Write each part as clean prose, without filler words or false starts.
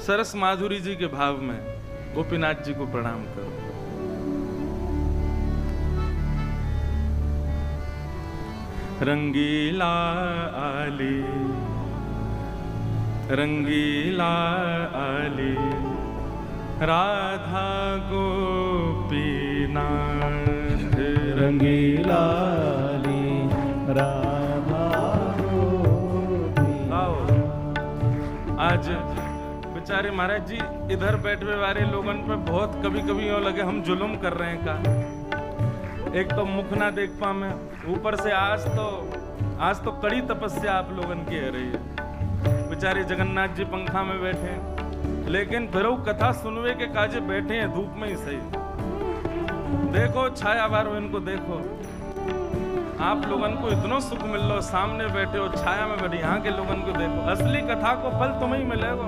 सरस माधुरी जी के भाव में गोपीनाथ जी को प्रणाम करो। रंगीला आली, रंगीला आली, राधा गोपीनाथ। रंगीला आली, राधा गोपीनाथ। आज बेचारे महाराज जी इधर बैठे वाले लोगों पे बहुत कभी कभी यूं लगे हम जुल्म कर रहे हैं का। एक तो मुख ना देख पा मैं, ऊपर से आज तो कड़ी तपस्या आप लोगों की है रही है। बेचारे जगन्नाथ जी पंखा में बैठे हैं, लेकिन फिर वो कथा सुनवे के काजे बैठे हैं धूप में ही सही। देखो छाया बारो इनको देखो, आप लोगन को इतना सुख मिल लो, सामने बैठे हो छाया में बैठे, यहाँ के लोगन को देखो। असली कथा को फल तुम्हें मिलेगा।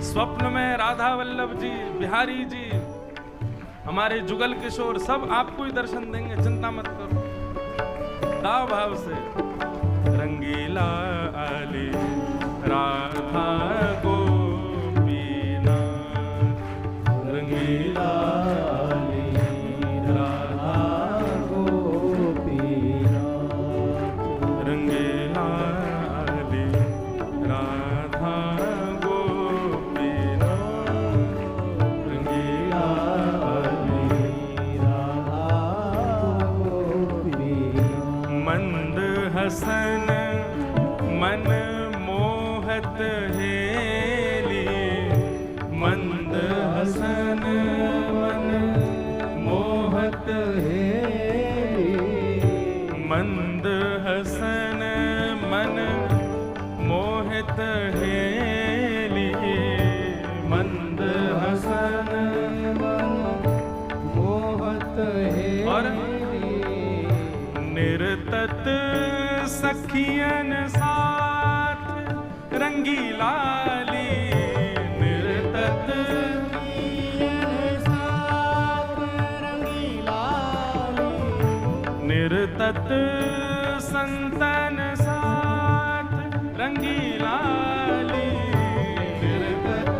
स्वप्न में राधा वल्लभ जी, बिहारी जी, हमारे जुगल किशोर सब आपको ही दर्शन देंगे, चिंता मत करो। दाव भाव से रंगीला आली, राधा गोपीनाथ। रंगीला आली, राधा गोपीनाथ। रंगीला आली, राधा गोपीनाथ। रंगीला आली, राधा गोपीनाथ। मंद हसन मन मोहत हेली, मंद हसन मन मोहत हेली। मंद हसन मन मोहित हेली, मंद हसन मन मोहत और हेली। निरतत सखियन साथ रंगीलाली, निरतत निरतत संतन साथ रंगीलाली, निरतत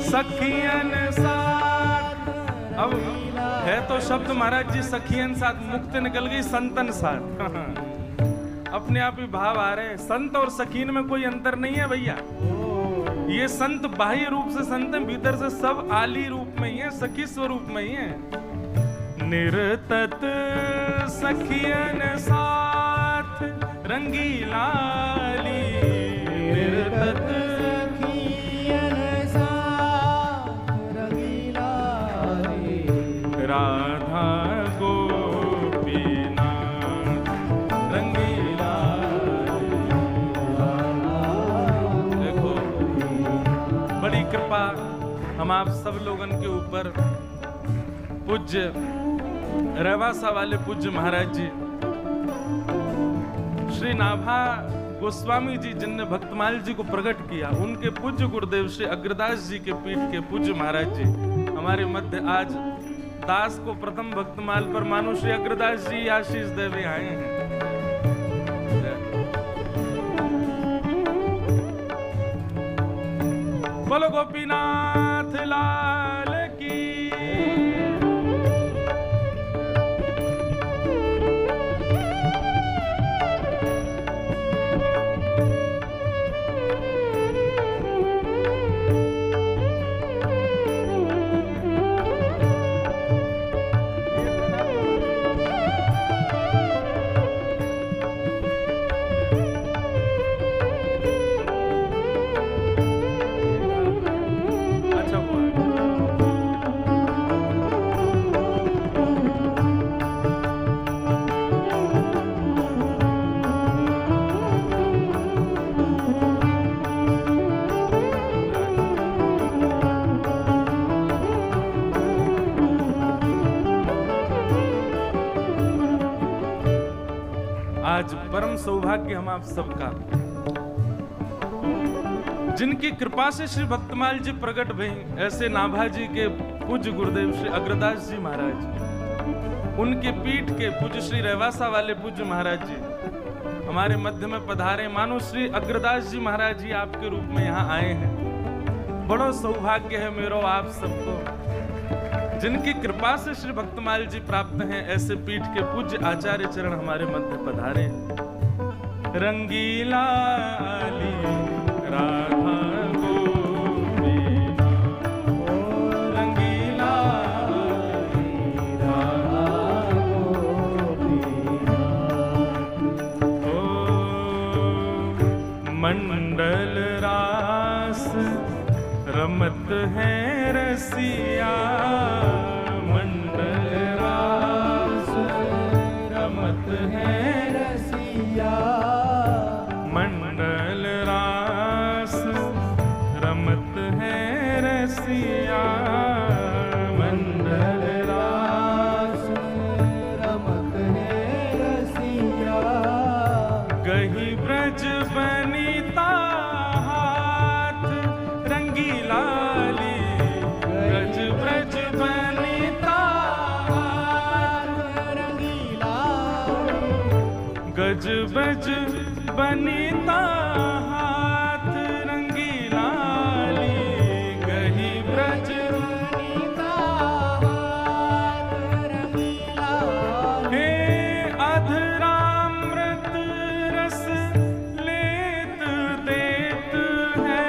सखियन साथ। अब है तो शब्द महाराज जी सखियन साथ, मुक्त निकल गई संतन साथ। अपने आप ही भाव आ रहे हैं। संत और सखीन में कोई अंतर नहीं है भैया। ये संत बाह्य रूप से संत हैं, भीतर से सब आली रूप में ही है, सखी स्वरूप में ही है। निरतत सखियन साथ रंगीलाली, निरतत सखियन साथ रंगीलाली। राधा गोपीनाथ रंगीलाली। देखो बड़ी कृपा हम आप सब लोगन के ऊपर पूज्य रेवासा वाले पूज्य महाराज जी श्री नाभा गोस्वामी जी, जिनने भक्तमाल जी को प्रकट किया, उनके पूज्य गुरुदेव श्री अग्रदास जी के पीठ के पूज्य महाराज जी हमारे मध्य आज दास को प्रथम भक्तमाल पर मानो श्री अग्रदास जी आशीष देवे आए हैं। बोलो गोपीनाथ लाल की। आज परम सौभाग्य हम आप सबका, जिनकी कृपा से श्री भक्तमाल जी प्रकट भई, ऐसे नाभा जी के पूज्य गुरुदेव श्री अग्रदास जी महाराज, उनके पीठ के पूज्य श्री रेवासा वाले पूज्य महाराज जी हमारे मध्य में पधारे, मानो श्री अग्रदास जी महाराज जी आपके रूप में यहाँ आए हैं। बड़ो सौभाग्य है मेरो आप सबको, जिनकी कृपा से श्री भक्तमाल जी प्राप्त हैं। ऐसे पीठ के पूज्य आचार्य चरण हमारे मध्य पधारे। रंगीला राधा गोपीनाथ, रंगीला राधा गोपीनाथ। ओ मंडल रास रमत है रसिया, मंडल रास रमत है रसिया, मंडल रास रमत है रसिया, मंडल रास रमत है रसिया। गही ब्रज बनीता हाथ रंगीला, गज ब्रज बनीता हाथ रंगीला, गज ब्रज बनीता हाथ रंगीला, गही ब्रज बनीता हाथ रंगीला। हे अधरामृत रस लेत देत है,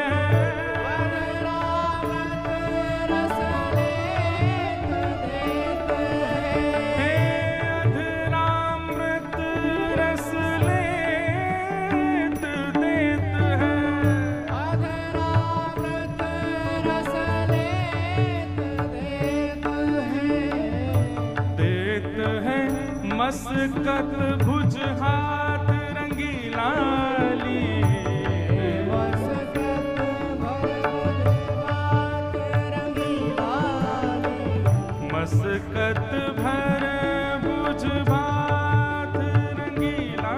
अधरामृत रस लेत देत है, हे अधरामृत रस लेत देत है, अधरामृत रस लेत देत है, मस्कत भुज हाथ रंगीला, मस्कत भर भुज भात रंगीला,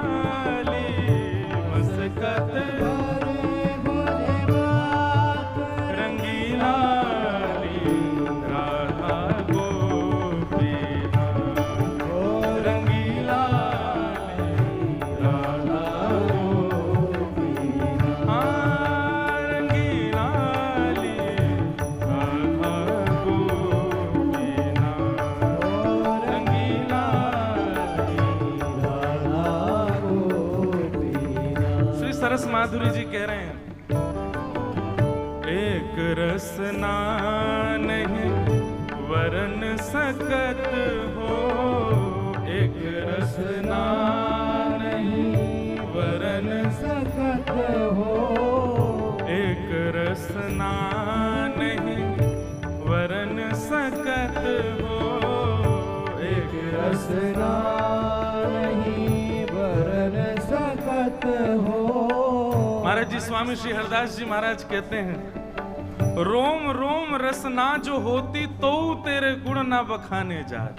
मस्कत भर भुज भात रंगीला, राधा गोपीनाथ, रंगीला राधा गोपीनाथ, रंगीला राधा गोपीनाथ, रंगीला राधा गोपीनाथ। श्री सरस माधुरी जी कह रहे हैं, एक रसना नहीं वरन सकत हो, एक रसना नहीं वरन सकत हो, एक रसना नहीं वरन सकत हो, एक रसना नहीं वरन सकत हो। महाराज जी स्वामी श्री हरदास जी महाराज कहते हैं, रोम रोम रसना जो होती तो तेरे गुण ना बखाने जात।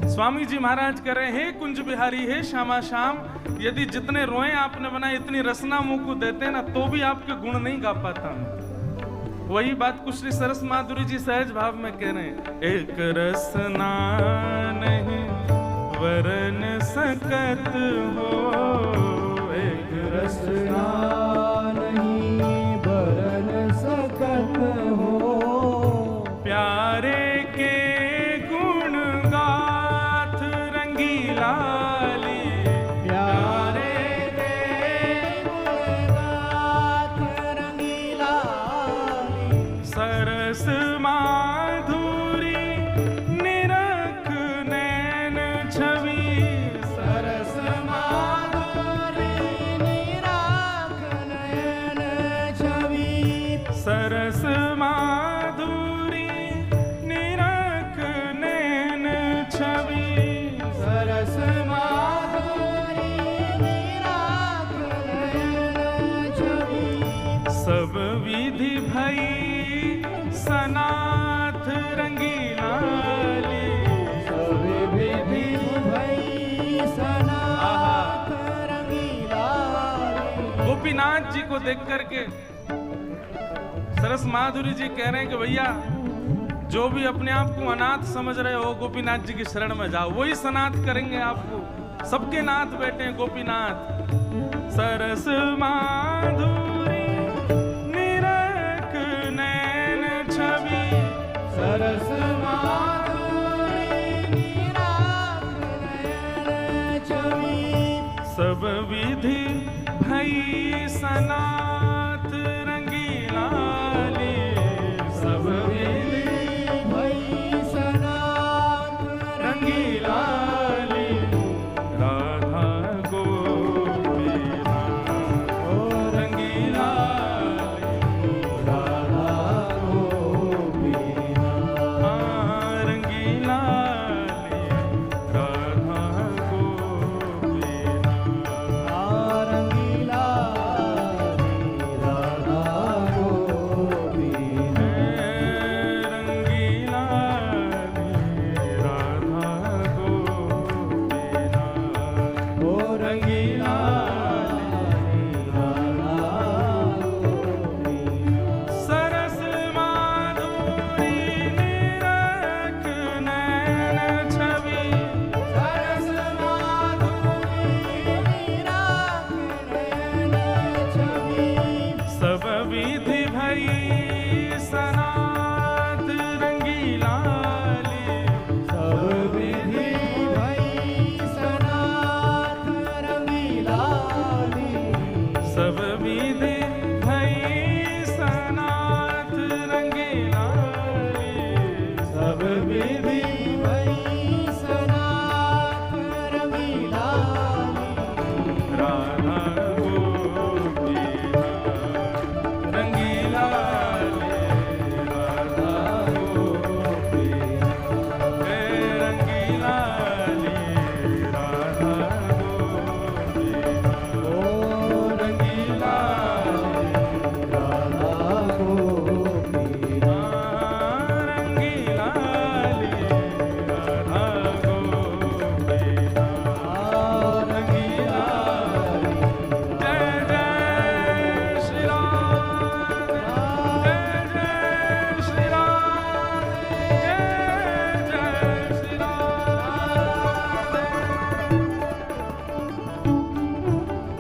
स्वामी जी महाराज कह रहे, हे कुंज बिहारी, हे श्यामा श्याम, यदि जितने रोए आपने बनाए, इतनी रसना मुंह को देते ना, तो भी आपके गुण नहीं गा पाता मैं। वही बात कुछ श्री सरस माधुरी जी सहज भाव में कह रहे हैं, एक रसना नहीं वरन सकत हो, एक रसना नहीं वरन सकत हो, प्यारे के गुण गाथ रंगीला, प्यारे के गुण गाथ रंगीला, सरस माधुरी निरख नैन छवि, सरस माधुरी निरख नैन छवि, सरस माधुरी निरख नैन छवि, सरस माधुरी निरख नैन छवि। सब विधि भई सनाथ रंगीला, सब विधि भई सनाथ रंगीला। गोपीनाथ जी को देख करके सरस माधुरी जी कह रहे हैं कि भैया जो भी अपने आप को अनाथ समझ रहे हो, गोपीनाथ जी की शरण में जाओ, वही सनाथ करेंगे आपको। सबके नाथ बैठे हैं, गोपीनाथ। सरस माधुरी निरख नैन छवि, सरस माधुरी निराख नयन छवि, सब विधि भई सनाथ रंगीला ली, सब विधि भई सनाथ रंगीला ली, राधा गोपीनाथ ओ रंगीला ली, राधा गोपीनाथ, हाँ, रंगीला ली, राधा गोपीनाथ। रंगीला राधा गोपीनाथ, रंगीला ली, राधा गोपीनाथ ओ रंगीला राधा गोपीनाथ, सरस माधुरी निरख नैन छवि, सरस माधुरी निराख नयन छवि, सब विधि भई सनाथ रंगीला ली, सब विधि भई सनाथ रंगीला ली, सब